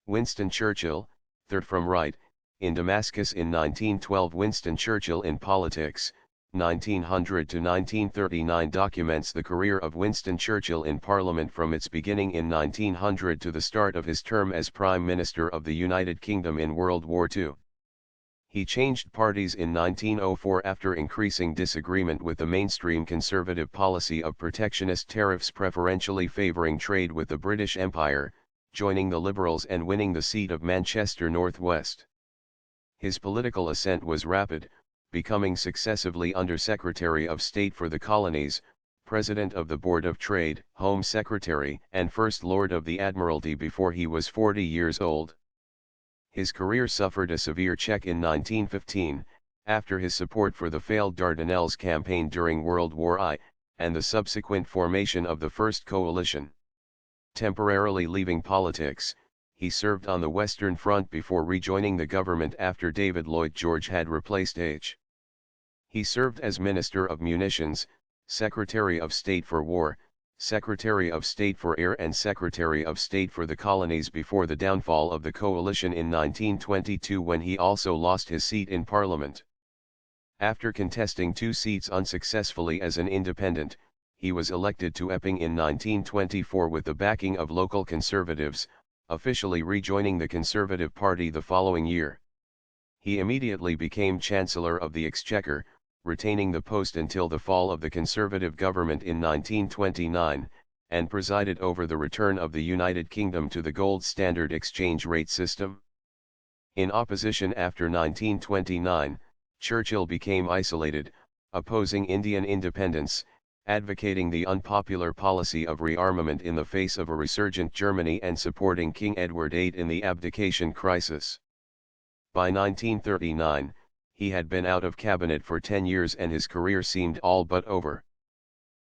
Winston Churchill, third from right, in Damascus in 1912. Winston Churchill in politics, 1900 to 1939 documents the career of Winston Churchill in Parliament from its beginning in 1900 to the start of his term as Prime Minister of the United Kingdom in World War II. He changed parties in 1904 after increasing disagreement with the mainstream conservative policy of protectionist tariffs preferentially favouring trade with the British Empire, joining the Liberals and winning the seat of Manchester North West. His political ascent was rapid, becoming successively Under-Secretary of State for the Colonies, President of the Board of Trade, Home Secretary, and First Lord of the Admiralty before he was 40 years old. His career suffered a severe check in 1915, after his support for the failed Dardanelles campaign during World War I, and the subsequent formation of the First Coalition. Temporarily leaving politics, he served on the Western Front before rejoining the government after David Lloyd George had replaced H. He served as Minister of Munitions, Secretary of State for War, Secretary of State for Air and Secretary of State for the Colonies before the downfall of the coalition in 1922, when he also lost his seat in Parliament. After contesting 2 seats unsuccessfully as an independent, he was elected to Epping in 1924 with the backing of local Conservatives, officially rejoining the Conservative Party the following year. He immediately became Chancellor of the Exchequer, retaining the post until the fall of the Conservative government in 1929, and presided over the return of the United Kingdom to the gold standard exchange rate system. In opposition after 1929, Churchill became isolated, opposing Indian independence, advocating the unpopular policy of rearmament in the face of a resurgent Germany and supporting King Edward VIII in the abdication crisis. By 1939, he had been out of cabinet for 10 years and his career seemed all but over.